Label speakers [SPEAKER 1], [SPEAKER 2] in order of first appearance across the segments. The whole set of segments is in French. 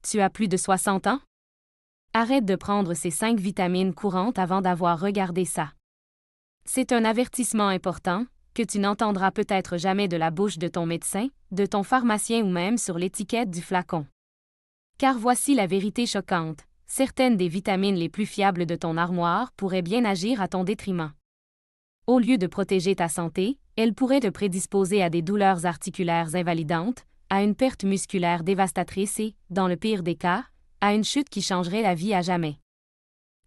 [SPEAKER 1] Tu as plus de 60 ans? Arrête de prendre ces 5 vitamines courantes avant d'avoir regardé ça. C'est un avertissement important, que tu n'entendras peut-être jamais de la bouche de ton médecin, de ton pharmacien ou même sur l'étiquette du flacon. Car voici la vérité choquante, certaines des vitamines les plus fiables de ton armoire pourraient bien agir à ton détriment. Au lieu de protéger ta santé, elles pourraient te prédisposer à des douleurs articulaires invalidantes, à une perte musculaire dévastatrice et, dans le pire des cas, à une chute qui changerait la vie à jamais.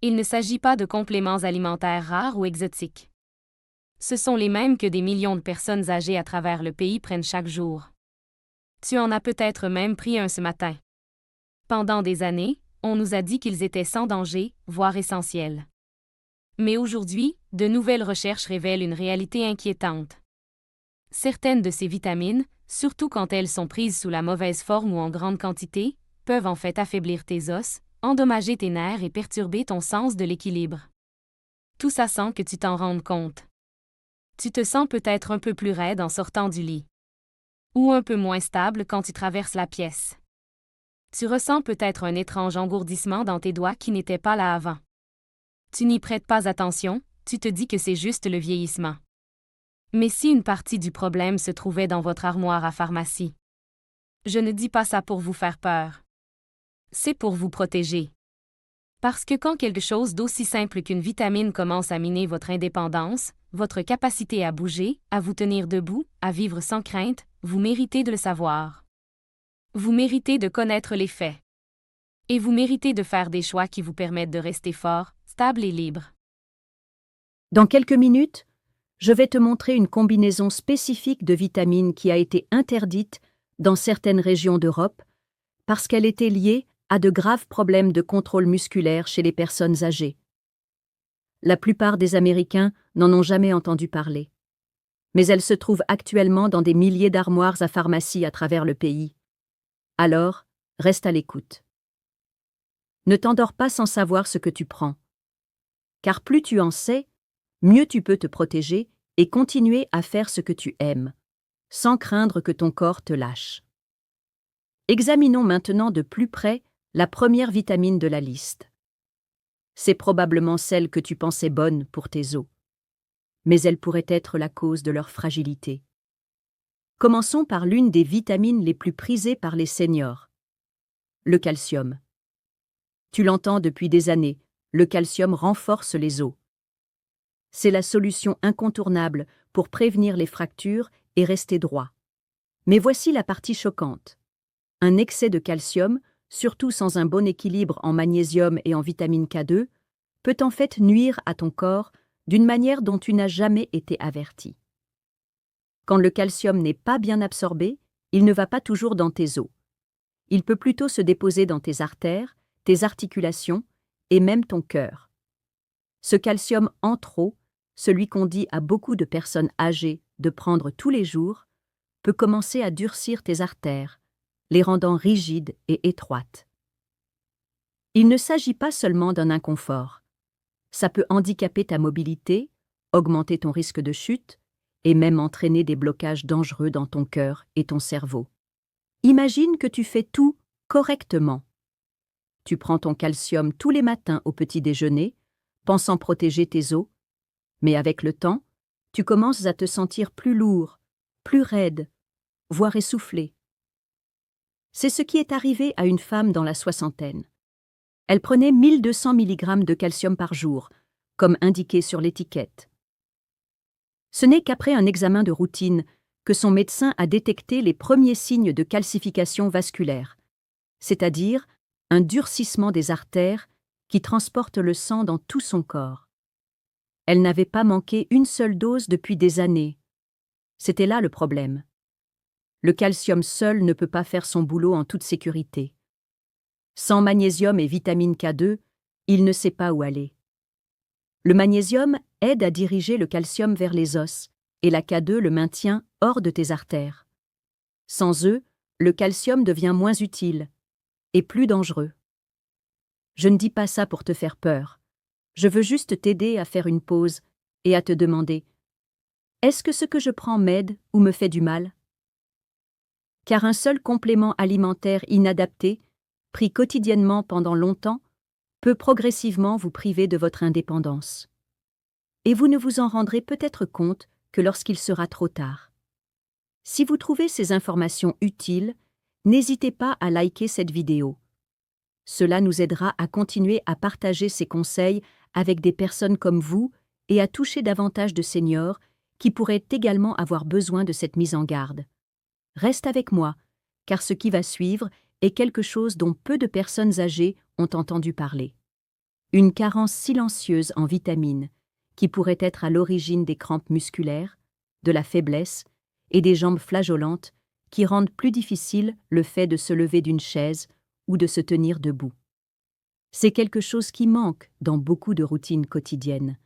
[SPEAKER 1] Il ne s'agit pas de compléments alimentaires rares ou exotiques. Ce sont les mêmes que des millions de personnes âgées à travers le pays prennent chaque jour. Tu en as peut-être même pris un ce matin. Pendant des années, on nous a dit qu'ils étaient sans danger, voire essentiels. Mais aujourd'hui, de nouvelles recherches révèlent une réalité inquiétante. Certaines de ces vitamines, surtout quand elles sont prises sous la mauvaise forme ou en grande quantité, peuvent en fait affaiblir tes os, endommager tes nerfs et perturber ton sens de l'équilibre. Tout ça sans que tu t'en rendes compte. Tu te sens peut-être un peu plus raide en sortant du lit. Ou un peu moins stable quand tu traverses la pièce. Tu ressens peut-être un étrange engourdissement dans tes doigts qui n'était pas là avant. Tu n'y prêtes pas attention, tu te dis que c'est juste le vieillissement. Mais si une partie du problème se trouvait dans votre armoire à pharmacie? Je ne dis pas ça pour vous faire peur. C'est pour vous protéger. Parce que quand quelque chose d'aussi simple qu'une vitamine commence à miner votre indépendance, votre capacité à bouger, à vous tenir debout, à vivre sans crainte, vous méritez de le savoir. Vous méritez de connaître les faits. Et vous méritez de faire des choix qui vous permettent de rester fort, stable et libre.
[SPEAKER 2] Dans quelques minutes, je vais te montrer une combinaison spécifique de vitamines qui a été interdite dans certaines régions d'Europe parce qu'elle était liée à de graves problèmes de contrôle musculaire chez les personnes âgées. La plupart des Américains n'en ont jamais entendu parler. Mais elle se trouve actuellement dans des milliers d'armoires à pharmacie à travers le pays. Alors, reste à l'écoute. Ne t'endors pas sans savoir ce que tu prends. Car plus tu en sais, mieux tu peux te protéger et continuer à faire ce que tu aimes, sans craindre que ton corps te lâche. Examinons maintenant de plus près la première vitamine de la liste. C'est probablement celle que tu pensais bonne pour tes os. Mais elle pourrait être la cause de leur fragilité. Commençons par l'une des vitamines les plus prisées par les seniors, le calcium. Tu l'entends depuis des années, le calcium renforce les os. C'est la solution incontournable pour prévenir les fractures et rester droit. Mais voici la partie choquante. Un excès de calcium, surtout sans un bon équilibre en magnésium et en vitamine K2, peut en fait nuire à ton corps d'une manière dont tu n'as jamais été averti. Quand le calcium n'est pas bien absorbé, il ne va pas toujours dans tes os. Il peut plutôt se déposer dans tes artères, tes articulations et même ton cœur. Ce calcium en trop, celui qu'on dit à beaucoup de personnes âgées de prendre tous les jours, peut commencer à durcir tes artères, les rendant rigides et étroites. Il ne s'agit pas seulement d'un inconfort. Ça peut handicaper ta mobilité, augmenter ton risque de chute et même entraîner des blocages dangereux dans ton cœur et ton cerveau. Imagine que tu fais tout correctement. Tu prends ton calcium tous les matins au petit déjeuner, pensant protéger tes os, mais avec le temps, tu commences à te sentir plus lourd, plus raide, voire essoufflé. C'est ce qui est arrivé à une femme dans la soixantaine. Elle prenait 1200 mg de calcium par jour, comme indiqué sur l'étiquette. Ce n'est qu'après un examen de routine que son médecin a détecté les premiers signes de calcification vasculaire, c'est-à-dire un durcissement des artères qui transportent le sang dans tout son corps. Elle n'avait pas manqué une seule dose depuis des années. C'était là le problème. Le calcium seul ne peut pas faire son boulot en toute sécurité. Sans magnésium et vitamine K2, il ne sait pas où aller. Le magnésium aide à diriger le calcium vers les os et la K2 le maintient hors de tes artères. Sans eux, le calcium devient moins utile et plus dangereux. Je ne dis pas ça pour te faire peur. Je veux juste t'aider à faire une pause et à te demander « Est-ce que ce que je prends m'aide ou me fait du mal ?» Car un seul complément alimentaire inadapté pris quotidiennement pendant longtemps, peut progressivement vous priver de votre indépendance. Et vous ne vous en rendrez peut-être compte que lorsqu'il sera trop tard. Si vous trouvez ces informations utiles, n'hésitez pas à liker cette vidéo. Cela nous aidera à continuer à partager ces conseils avec des personnes comme vous et à toucher davantage de seniors qui pourraient également avoir besoin de cette mise en garde. Reste avec moi, car ce qui va suivre est quelque chose dont peu de personnes âgées ont entendu parler. Une carence silencieuse en vitamines qui pourrait être à l'origine des crampes musculaires, de la faiblesse et des jambes flageolantes qui rendent plus difficile le fait de se lever d'une chaise ou de se tenir debout. C'est quelque chose qui manque dans beaucoup de routines quotidiennes,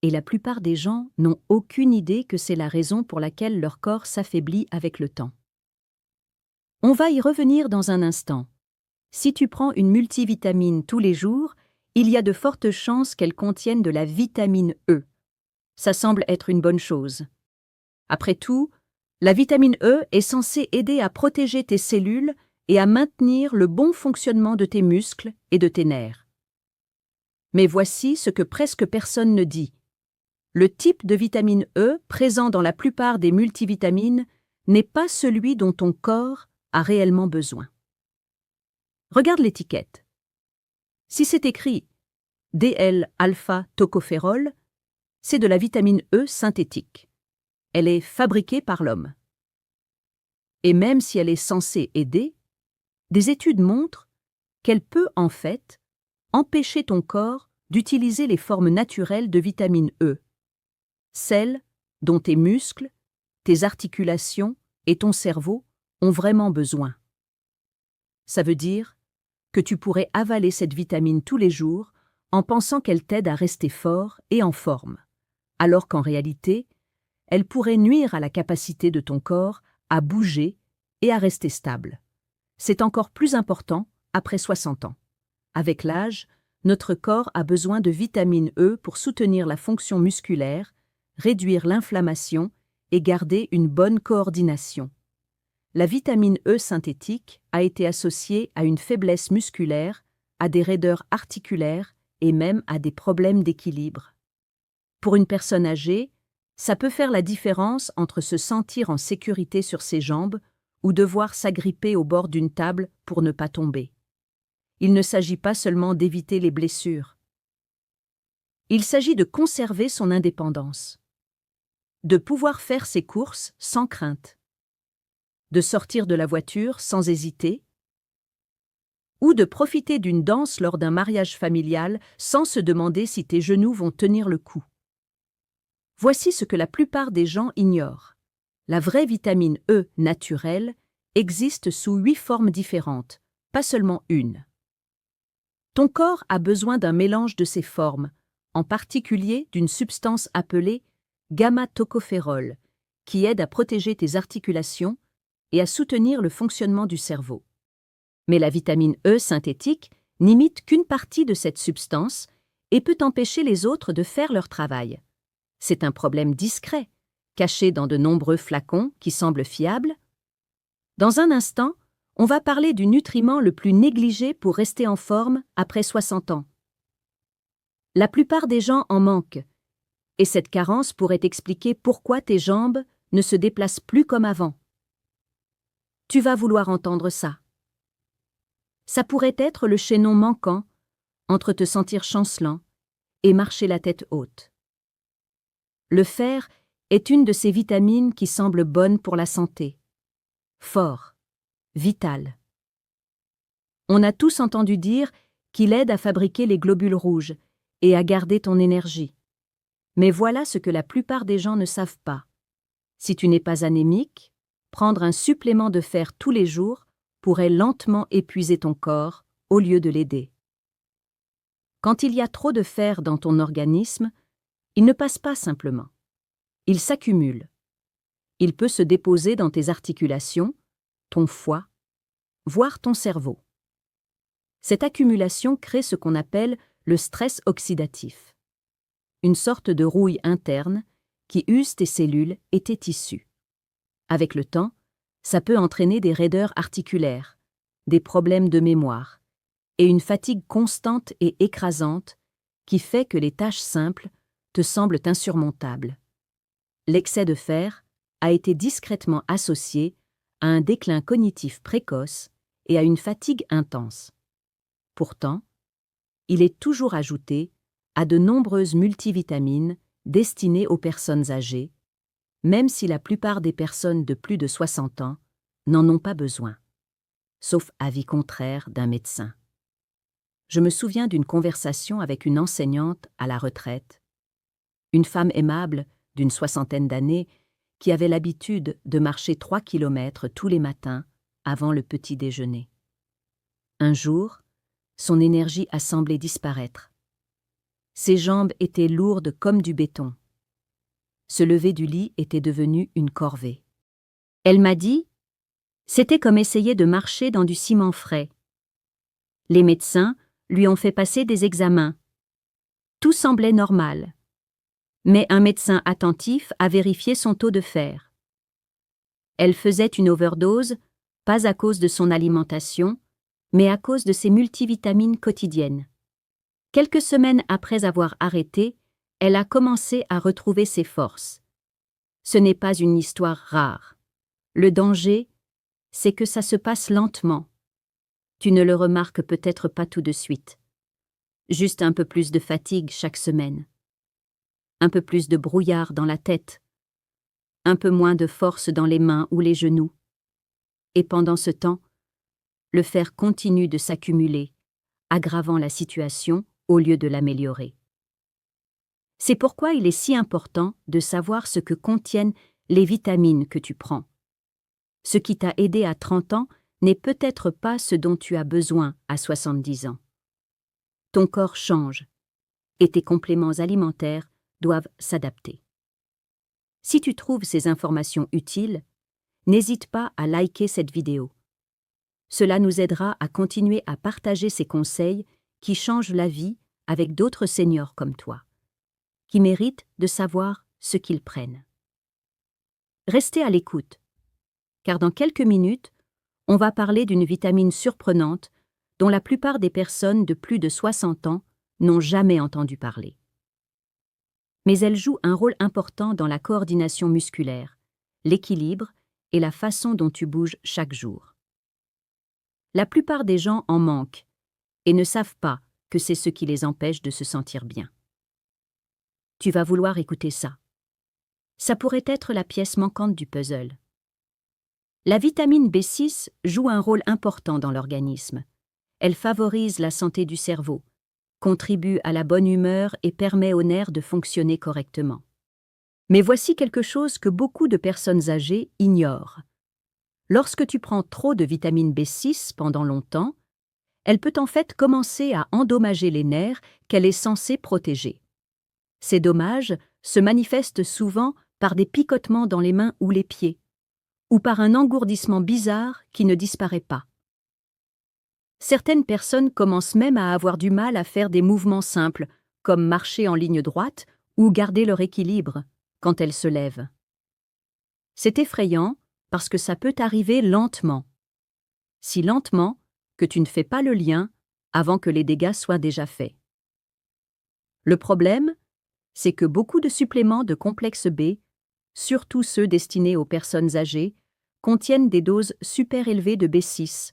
[SPEAKER 2] et la plupart des gens n'ont aucune idée que c'est la raison pour laquelle leur corps s'affaiblit avec le temps. On va y revenir dans un instant. Si tu prends une multivitamine tous les jours, il y a de fortes chances qu'elle contienne de la vitamine E. Ça semble être une bonne chose. Après tout, la vitamine E est censée aider à protéger tes cellules et à maintenir le bon fonctionnement de tes muscles et de tes nerfs. Mais voici ce que presque personne ne dit. Le type de vitamine E présent dans la plupart des multivitamines n'est pas celui dont ton corps a réellement besoin. Regarde l'étiquette. Si c'est écrit DL-alpha-tocophérol, c'est de la vitamine E synthétique. Elle est fabriquée par l'homme. Et même si elle est censée aider, des études montrent qu'elle peut en fait empêcher ton corps d'utiliser les formes naturelles de vitamine E, celles dont tes muscles, tes articulations et ton cerveau ont vraiment besoin. Ça veut dire que tu pourrais avaler cette vitamine tous les jours en pensant qu'elle t'aide à rester fort et en forme, alors qu'en réalité, elle pourrait nuire à la capacité de ton corps à bouger et à rester stable. C'est encore plus important après 60 ans. Avec l'âge, notre corps a besoin de vitamine E pour soutenir la fonction musculaire, réduire l'inflammation et garder une bonne coordination. La vitamine E synthétique a été associée à une faiblesse musculaire, à des raideurs articulaires et même à des problèmes d'équilibre. Pour une personne âgée, ça peut faire la différence entre se sentir en sécurité sur ses jambes ou devoir s'agripper au bord d'une table pour ne pas tomber. Il ne s'agit pas seulement d'éviter les blessures. Il s'agit de conserver son indépendance, de pouvoir faire ses courses sans crainte, de sortir de la voiture sans hésiter, ou de profiter d'une danse lors d'un mariage familial sans se demander si tes genoux vont tenir le coup. Voici ce que la plupart des gens ignorent. La vraie vitamine E naturelle existe sous 8 formes différentes, pas seulement une. Ton corps a besoin d'un mélange de ces formes, en particulier d'une substance appelée gamma-tocophérol, qui aide à protéger tes articulations et à soutenir le fonctionnement du cerveau. Mais la vitamine E synthétique n'imite qu'une partie de cette substance et peut empêcher les autres de faire leur travail. C'est un problème discret, caché dans de nombreux flacons qui semblent fiables. Dans un instant, on va parler du nutriment le plus négligé pour rester en forme après 60 ans. La plupart des gens en manquent, et cette carence pourrait expliquer pourquoi tes jambes ne se déplacent plus comme avant. Tu vas vouloir entendre ça. Ça pourrait être le chaînon manquant entre te sentir chancelant et marcher la tête haute. Le fer est une de ces vitamines qui semblent bonnes pour la santé. Fort, vital. On a tous entendu dire qu'il aide à fabriquer les globules rouges et à garder ton énergie. Mais voilà ce que la plupart des gens ne savent pas. Si tu n'es pas anémique, prendre un supplément de fer tous les jours pourrait lentement épuiser ton corps au lieu de l'aider. Quand il y a trop de fer dans ton organisme, il ne passe pas simplement. Il s'accumule. Il peut se déposer dans tes articulations, ton foie, voire ton cerveau. Cette accumulation crée ce qu'on appelle le stress oxydatif, une sorte de rouille interne qui use tes cellules et tes tissus. Avec le temps, ça peut entraîner des raideurs articulaires, des problèmes de mémoire et une fatigue constante et écrasante qui fait que les tâches simples te semblent insurmontables. L'excès de fer a été discrètement associé à un déclin cognitif précoce et à une fatigue intense. Pourtant, il est toujours ajouté à de nombreuses multivitamines destinées aux personnes âgées, même si la plupart des personnes de plus de 60 ans n'en ont pas besoin, sauf avis contraire d'un médecin. Je me souviens d'une conversation avec une enseignante à la retraite, une femme aimable d'une 60aine d'années qui avait l'habitude de marcher 3 kilomètres tous les matins avant le petit déjeuner. Un jour, son énergie a semblé disparaître. Ses jambes étaient lourdes comme du béton. Se lever du lit était devenu une corvée. Elle m'a dit, c'était comme essayer de marcher dans du ciment frais. Les médecins lui ont fait passer des examens. Tout semblait normal. Mais un médecin attentif a vérifié son taux de fer. Elle faisait une overdose, pas à cause de son alimentation, mais à cause de ses multivitamines quotidiennes. Quelques semaines après avoir arrêté, elle a commencé à retrouver ses forces. Ce n'est pas une histoire rare. Le danger, c'est que ça se passe lentement. Tu ne le remarques peut-être pas tout de suite. Juste un peu plus de fatigue chaque semaine. Un peu plus de brouillard dans la tête. Un peu moins de force dans les mains ou les genoux. Et pendant ce temps, le fer continue de s'accumuler, aggravant la situation au lieu de l'améliorer. C'est pourquoi il est si important de savoir ce que contiennent les vitamines que tu prends. Ce qui t'a aidé à 30 ans n'est peut-être pas ce dont tu as besoin à 70 ans. Ton corps change et tes compléments alimentaires doivent s'adapter. Si tu trouves ces informations utiles, n'hésite pas à liker cette vidéo. Cela nous aidera à continuer à partager ces conseils qui changent la vie avec d'autres seniors comme toi, qui méritent de savoir ce qu'ils prennent. Restez à l'écoute, car dans quelques minutes, on va parler d'une vitamine surprenante dont la plupart des personnes de plus de 60 ans n'ont jamais entendu parler. Mais elle joue un rôle important dans la coordination musculaire, l'équilibre et la façon dont tu bouges chaque jour. La plupart des gens en manquent et ne savent pas que c'est ce qui les empêche de se sentir bien. Tu vas vouloir écouter ça. Ça pourrait être la pièce manquante du puzzle. La vitamine B6 joue un rôle important dans l'organisme. Elle favorise la santé du cerveau, contribue à la bonne humeur et permet aux nerfs de fonctionner correctement. Mais voici quelque chose que beaucoup de personnes âgées ignorent. Lorsque tu prends trop de vitamine B6 pendant longtemps, elle peut en fait commencer à endommager les nerfs qu'elle est censée protéger. Ces dommages se manifestent souvent par des picotements dans les mains ou les pieds, ou par un engourdissement bizarre qui ne disparaît pas. Certaines personnes commencent même à avoir du mal à faire des mouvements simples, comme marcher en ligne droite ou garder leur équilibre quand elles se lèvent. C'est effrayant parce que ça peut arriver lentement. Si lentement que tu ne fais pas le lien avant que les dégâts soient déjà faits. Le problème, c'est que beaucoup de suppléments de complexe B, surtout ceux destinés aux personnes âgées, contiennent des doses super élevées de B6,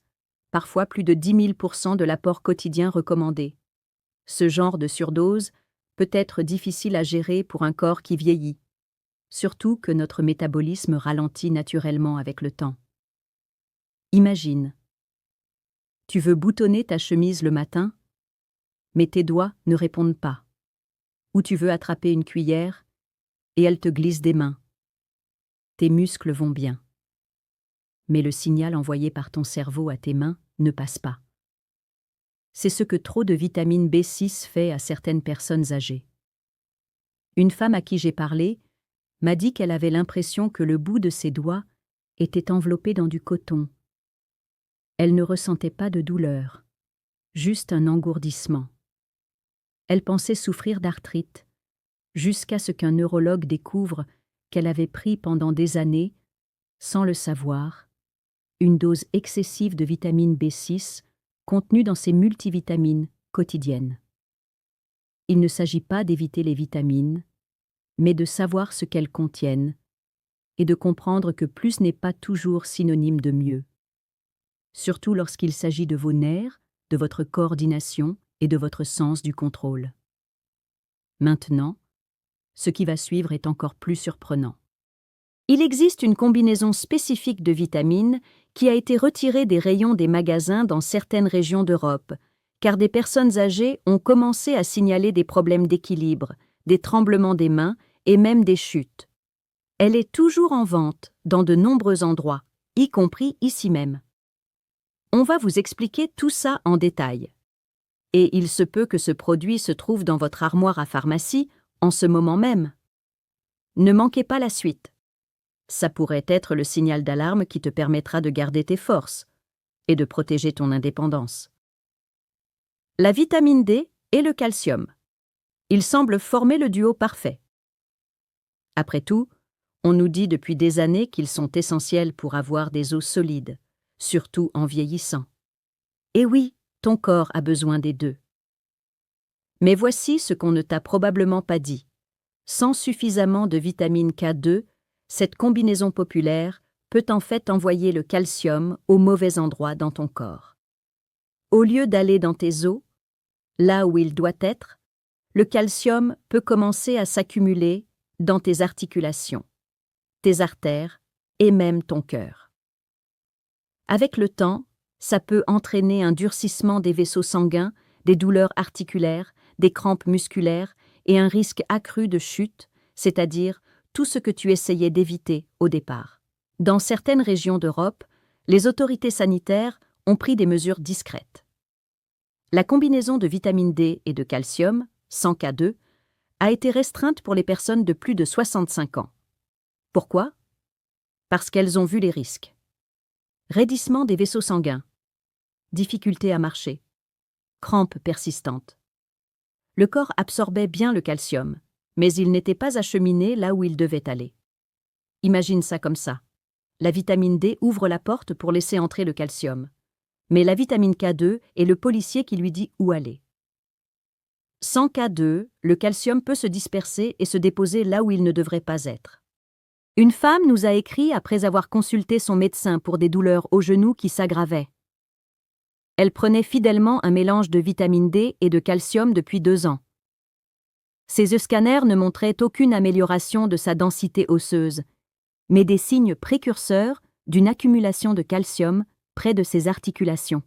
[SPEAKER 2] parfois plus de 10 000% de l'apport quotidien recommandé. Ce genre de surdose peut être difficile à gérer pour un corps qui vieillit, surtout que notre métabolisme ralentit naturellement avec le temps. Imagine. Tu veux boutonner ta chemise le matin, mais tes doigts ne répondent pas. Ou tu veux attraper une cuillère, et elle te glisse des mains. Tes muscles vont bien. Mais le signal envoyé par ton cerveau à tes mains ne passe pas. C'est ce que trop de vitamine B6 fait à certaines personnes âgées. Une femme à qui j'ai parlé m'a dit qu'elle avait l'impression que le bout de ses doigts était enveloppé dans du coton. Elle ne ressentait pas de douleur, juste un engourdissement. Elle pensait souffrir d'arthrite, jusqu'à ce qu'un neurologue découvre qu'elle avait pris pendant des années, sans le savoir, une dose excessive de vitamine B6 contenues dans ces multivitamines quotidiennes. Il ne s'agit pas d'éviter les vitamines, mais de savoir ce qu'elles contiennent et de comprendre que plus n'est pas toujours synonyme de mieux, surtout lorsqu'il s'agit de vos nerfs, de votre coordination et de votre sens du contrôle. Maintenant, ce qui va suivre est encore plus surprenant. Il existe une combinaison spécifique de vitamines qui a été retirée des rayons des magasins dans certaines régions d'Europe, car des personnes âgées ont commencé à signaler des problèmes d'équilibre, des tremblements des mains et même des chutes. Elle est toujours en vente dans de nombreux endroits, y compris ici même. On va vous expliquer tout ça en détail. Et il se peut que ce produit se trouve dans votre armoire à pharmacie en ce moment même. Ne manquez pas la suite. Ça pourrait être le signal d'alarme qui te permettra de garder tes forces et de protéger ton indépendance. La vitamine D et le calcium. Ils semblent former le duo parfait. Après tout, on nous dit depuis des années qu'ils sont essentiels pour avoir des os solides, surtout en vieillissant. Et oui, ton corps a besoin des deux. Mais voici ce qu'on ne t'a probablement pas dit. Sans suffisamment de vitamine K2, cette combinaison populaire peut en fait envoyer le calcium au mauvais endroit dans ton corps. Au lieu d'aller dans tes os, là où il doit être, le calcium peut commencer à s'accumuler dans tes articulations, tes artères et même ton cœur. Avec le temps, ça peut entraîner un durcissement des vaisseaux sanguins, des douleurs articulaires, des crampes musculaires et un risque accru de chute, c'est-à-dire tout ce que tu essayais d'éviter au départ. Dans certaines régions d'Europe, les autorités sanitaires ont pris des mesures discrètes. La combinaison de vitamine D et de calcium, sans K2, a été restreinte pour les personnes de plus de 65 ans. Pourquoi ? Parce qu'elles ont vu les risques. Raidissement des vaisseaux sanguins, difficulté à marcher, crampes persistantes. Le corps absorbait bien le calcium, mais il n'était pas acheminé là où il devait aller. Imagine ça comme ça. La vitamine D ouvre la porte pour laisser entrer le calcium, mais la vitamine K2 est le policier qui lui dit où aller. Sans K2, le calcium peut se disperser et se déposer là où il ne devrait pas être. Une femme nous a écrit après avoir consulté son médecin pour des douleurs au genou qui s'aggravaient. Elle prenait fidèlement un mélange de vitamine D et de calcium depuis 2 ans. Ses scanners ne montraient aucune amélioration de sa densité osseuse, mais des signes précurseurs d'une accumulation de calcium près de ses articulations.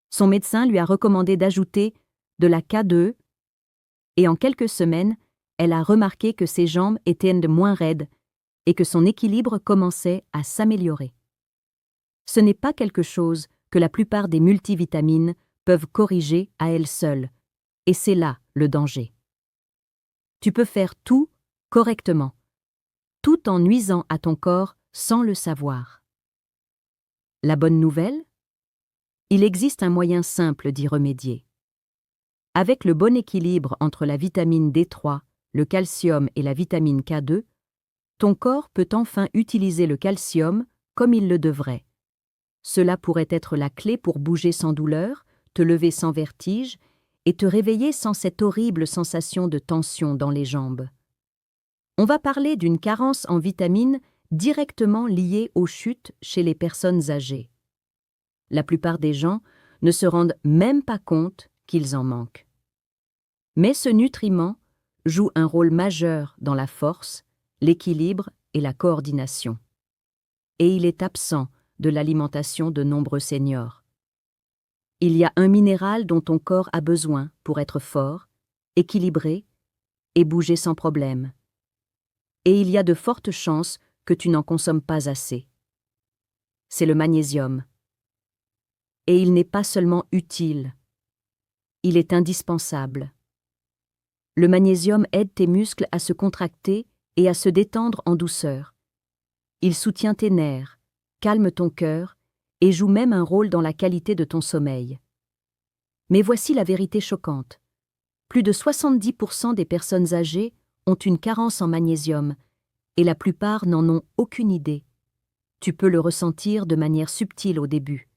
[SPEAKER 2] Son médecin lui a recommandé d'ajouter de la K2 et en quelques semaines, elle a remarqué que ses jambes étaient moins raides et que son équilibre commençait à s'améliorer. Ce n'est pas quelque chose que la plupart des multivitamines peuvent corriger à elles seules, et c'est là le danger. Tu peux faire tout correctement, tout en nuisant à ton corps sans le savoir. La bonne nouvelle ? Il existe un moyen simple d'y remédier. Avec le bon équilibre entre la vitamine D3, le calcium et la vitamine K2, ton corps peut enfin utiliser le calcium comme il le devrait. Cela pourrait être la clé pour bouger sans douleur, te lever sans vertige et te réveiller sans cette horrible sensation de tension dans les jambes. On va parler d'une carence en vitamines directement liée aux chutes chez les personnes âgées. La plupart des gens ne se rendent même pas compte qu'ils en manquent. Mais ce nutriment joue un rôle majeur dans la force, l'équilibre et la coordination. Et il est absent de l'alimentation de nombreux seniors. Il y a un minéral dont ton corps a besoin pour être fort, équilibré et bouger sans problème. Et il y a de fortes chances que tu n'en consommes pas assez. C'est le magnésium. Et il n'est pas seulement utile, il est indispensable. Le magnésium aide tes muscles à se contracter et à se détendre en douceur. Il soutient tes nerfs, calme ton cœur et joue même un rôle dans la qualité de ton sommeil. Mais voici la vérité choquante. Plus de 70% des personnes âgées ont une carence en magnésium et la plupart n'en ont aucune idée. Tu peux le ressentir de manière subtile au début.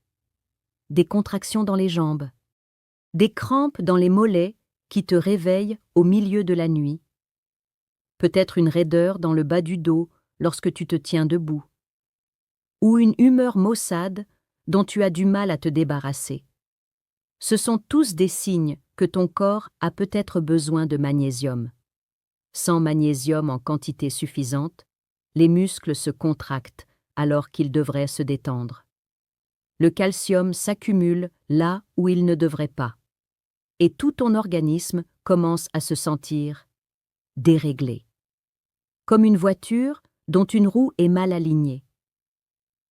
[SPEAKER 2] des contractions dans les jambes, des crampes dans les mollets qui te réveillent au milieu de la nuit, peut-être une raideur dans le bas du dos lorsque tu te tiens debout, ou une humeur maussade dont tu as du mal à te débarrasser. Ce sont tous des signes que ton corps a peut-être besoin de magnésium. Sans magnésium en quantité suffisante, les muscles se contractent alors qu'ils devraient se détendre. Le calcium s'accumule là où il ne devrait pas, et tout ton organisme commence à se sentir déréglé, comme une voiture dont une roue est mal alignée.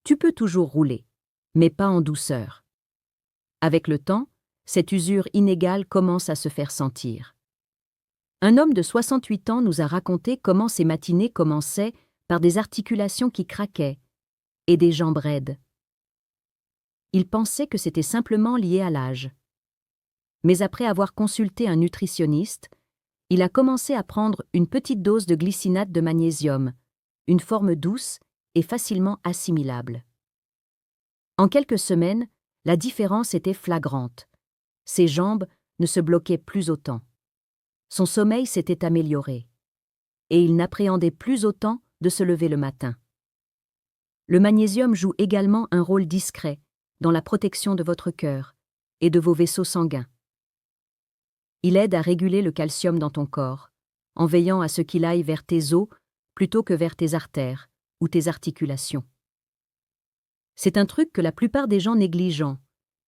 [SPEAKER 2] Tu peux toujours rouler, mais pas en douceur. Avec le temps, cette usure inégale commence à se faire sentir. Un homme de 68 ans nous a raconté comment ses matinées commençaient par des articulations qui craquaient et des jambes raides. Il pensait que c'était simplement lié à l'âge. Mais après avoir consulté un nutritionniste, il a commencé à prendre une petite dose de glycinate de magnésium, une forme douce et facilement assimilable. En quelques semaines, la différence était flagrante. Ses jambes ne se bloquaient plus autant. Son sommeil s'était amélioré. Et il n'appréhendait plus autant de se lever le matin. Le magnésium joue également un rôle discret dans la protection de votre cœur et de vos vaisseaux sanguins. Il aide à réguler le calcium dans ton corps, en veillant à ce qu'il aille vers tes os plutôt que vers tes artères ou tes articulations. C'est un truc que la plupart des gens négligent,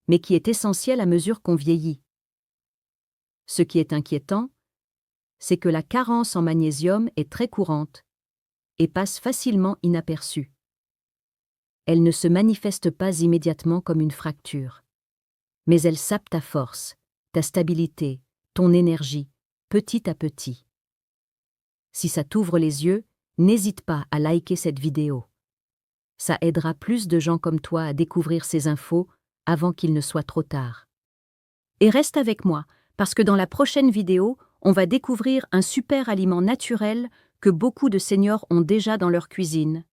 [SPEAKER 2] mais qui est essentiel à mesure qu'on vieillit. Ce qui est inquiétant, c'est que la carence en magnésium est très courante et passe facilement inaperçue. Elle ne se manifeste pas immédiatement comme une fracture, mais elle sape ta force, ta stabilité, ton énergie, petit à petit. Si ça t'ouvre les yeux, n'hésite pas à liker cette vidéo. Ça aidera plus de gens comme toi à découvrir ces infos avant qu'il ne soit trop tard. Et reste avec moi, parce que dans la prochaine vidéo, on va découvrir un super aliment naturel que beaucoup de seniors ont déjà dans leur cuisine,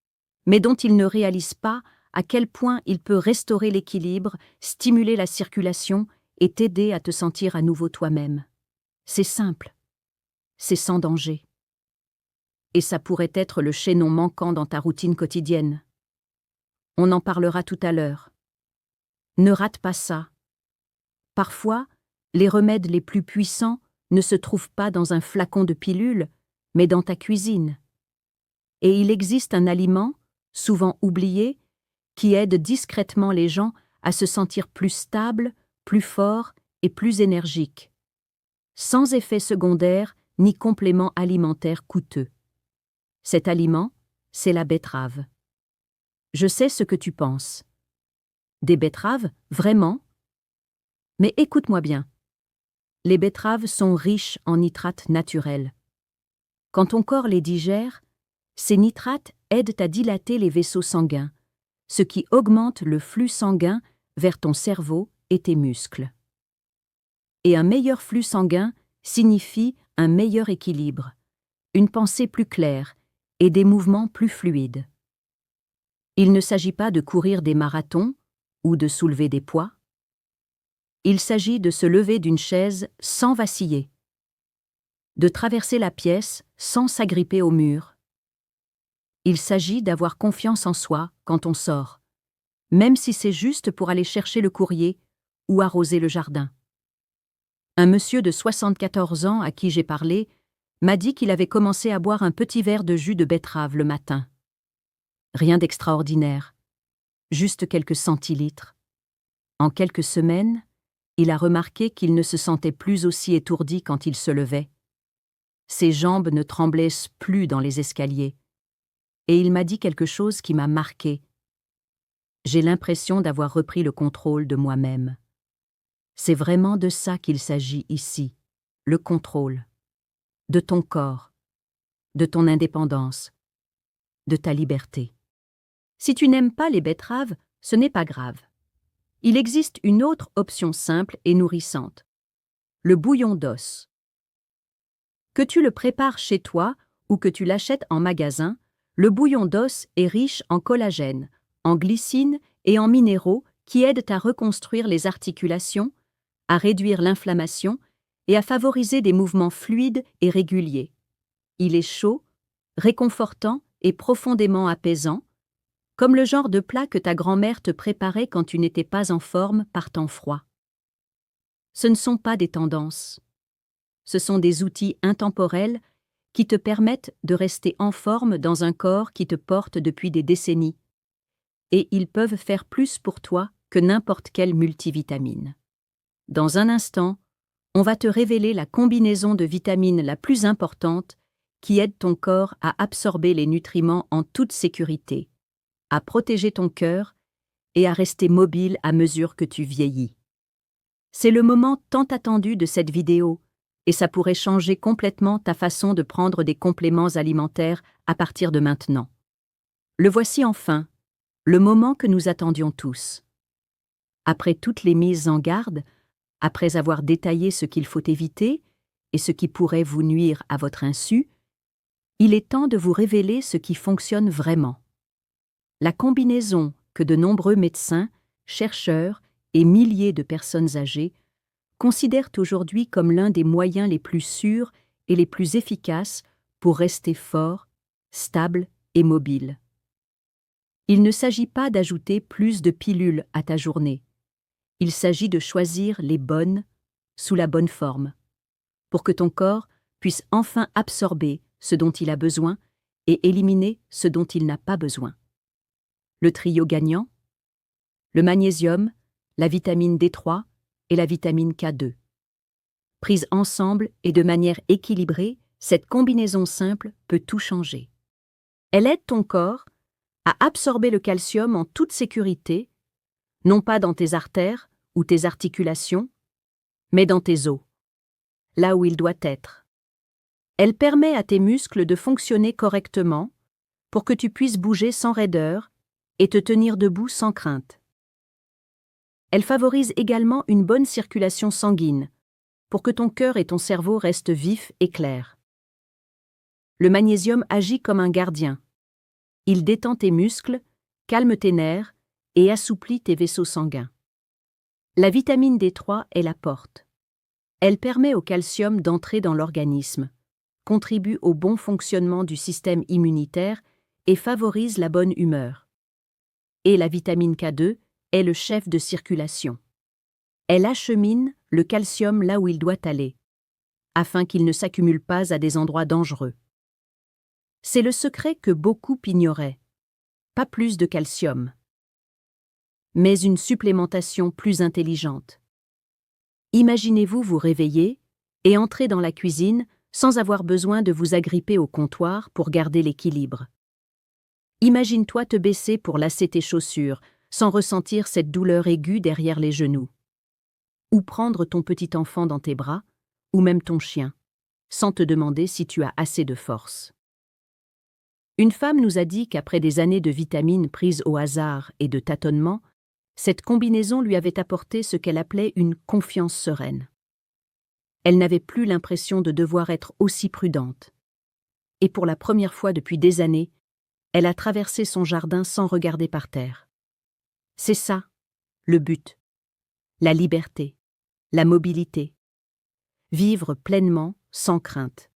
[SPEAKER 2] mais dont ils ne réalisent pas à quel point il peut restaurer l'équilibre, stimuler la circulation et t'aider à te sentir à nouveau toi-même. C'est simple, c'est sans danger. Et ça pourrait être le chaînon manquant dans ta routine quotidienne. On en parlera tout à l'heure. Ne rate pas ça. Parfois, les remèdes les plus puissants ne se trouvent pas dans un flacon de pilules, mais dans ta cuisine. Et il existe un aliment, souvent oublié, qui aide discrètement les gens à se sentir plus stables, plus forts et plus énergiques, sans effet secondaire ni complément alimentaire coûteux. Cet aliment, c'est la betterave. Je sais ce que tu penses. Des betteraves, vraiment? Mais écoute-moi bien. Les betteraves sont riches en nitrates naturels. Quand ton corps les digère, ces nitrates aident à dilater les vaisseaux sanguins, ce qui augmente le flux sanguin vers ton cerveau et tes muscles. Et un meilleur flux sanguin signifie un meilleur équilibre, une pensée plus claire et des mouvements plus fluides. Il ne s'agit pas de courir des marathons ou de soulever des poids. Il s'agit de se lever d'une chaise sans vaciller, de traverser la pièce sans s'agripper au mur. Il s'agit d'avoir confiance en soi quand on sort, même si c'est juste pour aller chercher le courrier ou arroser le jardin. Un monsieur de 74 ans à qui j'ai parlé m'a dit qu'il avait commencé à boire un petit verre de jus de betterave le matin. Rien d'extraordinaire, juste quelques centilitres. En quelques semaines, il a remarqué qu'il ne se sentait plus aussi étourdi quand il se levait. Ses jambes ne tremblaient plus dans les escaliers. Et il m'a dit quelque chose qui m'a marqué. J'ai l'impression d'avoir repris le contrôle de moi-même. C'est vraiment de ça qu'il s'agit ici, le contrôle. De ton corps, de ton indépendance, de ta liberté. Si tu n'aimes pas les betteraves, ce n'est pas grave. Il existe une autre option simple et nourrissante, le bouillon d'os. Que tu le prépares chez toi ou que tu l'achètes en magasin, le bouillon d'os est riche en collagène, en glycine et en minéraux qui aident à reconstruire les articulations, à réduire l'inflammation et à favoriser des mouvements fluides et réguliers. Il est chaud, réconfortant et profondément apaisant, comme le genre de plat que ta grand-mère te préparait quand tu n'étais pas en forme par temps froid. Ce ne sont pas des tendances. Ce sont des outils intemporels qui te permettent de rester en forme dans un corps qui te porte depuis des décennies. Et ils peuvent faire plus pour toi que n'importe quelle multivitamine. Dans un instant, on va te révéler la combinaison de vitamines la plus importante qui aide ton corps à absorber les nutriments en toute sécurité, à protéger ton cœur et à rester mobile à mesure que tu vieillis. C'est le moment tant attendu de cette vidéo, et ça pourrait changer complètement ta façon de prendre des compléments alimentaires à partir de maintenant. Le voici enfin, le moment que nous attendions tous. Après toutes les mises en garde, après avoir détaillé ce qu'il faut éviter et ce qui pourrait vous nuire à votre insu, il est temps de vous révéler ce qui fonctionne vraiment. La combinaison que de nombreux médecins, chercheurs et milliers de personnes âgées considèrent aujourd'hui comme l'un des moyens les plus sûrs et les plus efficaces pour rester fort, stable et mobile. Il ne s'agit pas d'ajouter plus de pilules à ta journée. Il s'agit de choisir les bonnes, sous la bonne forme, pour que ton corps puisse enfin absorber ce dont il a besoin et éliminer ce dont il n'a pas besoin. Le trio gagnant, le magnésium, la vitamine D3 et la vitamine K2. Prise ensemble et de manière équilibrée, cette combinaison simple peut tout changer. Elle aide ton corps à absorber le calcium en toute sécurité, non pas dans tes artères ou tes articulations, mais dans tes os, là où il doit être. Elle permet à tes muscles de fonctionner correctement pour que tu puisses bouger sans raideur et te tenir debout sans crainte. Elle favorise également une bonne circulation sanguine pour que ton cœur et ton cerveau restent vifs et clairs. Le magnésium agit comme un gardien. Il détend tes muscles, calme tes nerfs et assouplit tes vaisseaux sanguins. La vitamine D3 est la porte. Elle permet au calcium d'entrer dans l'organisme, contribue au bon fonctionnement du système immunitaire et favorise la bonne humeur. Et la vitamine K2 est le chef de circulation. Elle achemine le calcium là où il doit aller, afin qu'il ne s'accumule pas à des endroits dangereux. C'est le secret que beaucoup ignoraient. Pas plus de calcium, mais une supplémentation plus intelligente. Imaginez-vous vous réveiller et entrer dans la cuisine sans avoir besoin de vous agripper au comptoir pour garder l'équilibre. Imagine-toi te baisser pour lasser tes chaussures sans ressentir cette douleur aiguë derrière les genoux. Ou prendre ton petit enfant dans tes bras, ou même ton chien, sans te demander si tu as assez de force. Une femme nous a dit qu'après des années de vitamines prises au hasard et de tâtonnements, cette combinaison lui avait apporté ce qu'elle appelait une confiance sereine. Elle n'avait plus l'impression de devoir être aussi prudente. Et pour la première fois depuis des années, elle a traversé son jardin sans regarder par terre. C'est ça, le but. La liberté, la mobilité. Vivre pleinement, sans crainte.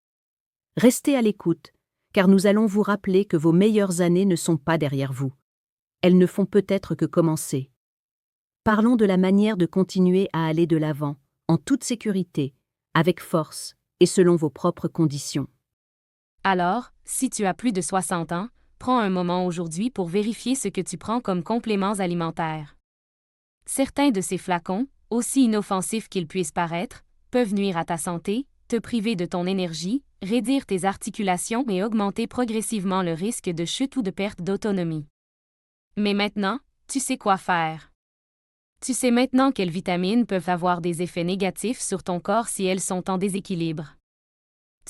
[SPEAKER 2] Restez à l'écoute, car nous allons vous rappeler que vos meilleures années ne sont pas derrière vous. Elles ne font peut-être que commencer. Parlons de la manière de continuer à aller de l'avant, en toute sécurité, avec force et selon vos propres conditions.
[SPEAKER 1] Alors, si tu as plus de 60 ans, prends un moment aujourd'hui pour vérifier ce que tu prends comme compléments alimentaires. Certains de ces flacons, aussi inoffensifs qu'ils puissent paraître, peuvent nuire à ta santé, te priver de ton énergie, réduire tes articulations et augmenter progressivement le risque de chute ou de perte d'autonomie. Mais maintenant, tu sais quoi faire. Tu sais maintenant quelles vitamines peuvent avoir des effets négatifs sur ton corps si elles sont en déséquilibre.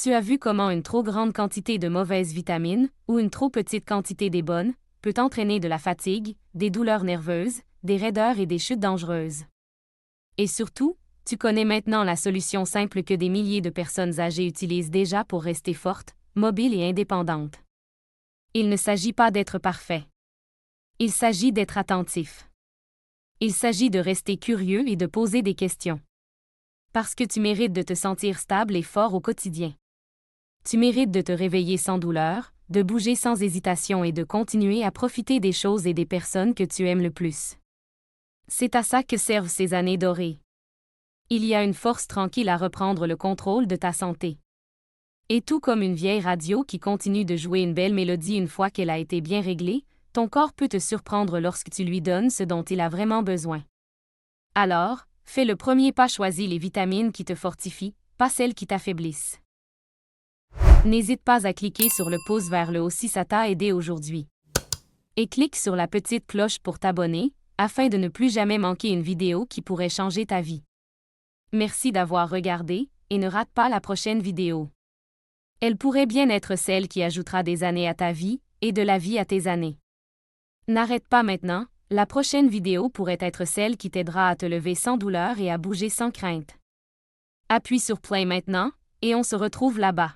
[SPEAKER 1] Tu as vu comment une trop grande quantité de mauvaises vitamines, ou une trop petite quantité des bonnes, peut entraîner de la fatigue, des douleurs nerveuses, des raideurs et des chutes dangereuses. Et surtout, tu connais maintenant la solution simple que des milliers de personnes âgées utilisent déjà pour rester fortes, mobiles et indépendantes. Il ne s'agit pas d'être parfait. Il s'agit d'être attentif. Il s'agit de rester curieux et de poser des questions. Parce que tu mérites de te sentir stable et fort au quotidien. Tu mérites de te réveiller sans douleur, de bouger sans hésitation et de continuer à profiter des choses et des personnes que tu aimes le plus. C'est à ça que servent ces années dorées. Il y a une force tranquille à reprendre le contrôle de ta santé. Et tout comme une vieille radio qui continue de jouer une belle mélodie une fois qu'elle a été bien réglée, ton corps peut te surprendre lorsque tu lui donnes ce dont il a vraiment besoin. Alors, fais le premier pas, choisis les vitamines qui te fortifient, pas celles qui t'affaiblissent. N'hésite pas à cliquer sur le pouce vers le haut si ça t'a aidé aujourd'hui. Et clique sur la petite cloche pour t'abonner, afin de ne plus jamais manquer une vidéo qui pourrait changer ta vie. Merci d'avoir regardé, et ne rate pas la prochaine vidéo. Elle pourrait bien être celle qui ajoutera des années à ta vie, et de la vie à tes années. N'arrête pas maintenant, la prochaine vidéo pourrait être celle qui t'aidera à te lever sans douleur et à bouger sans crainte. Appuie sur Play maintenant, et on se retrouve là-bas.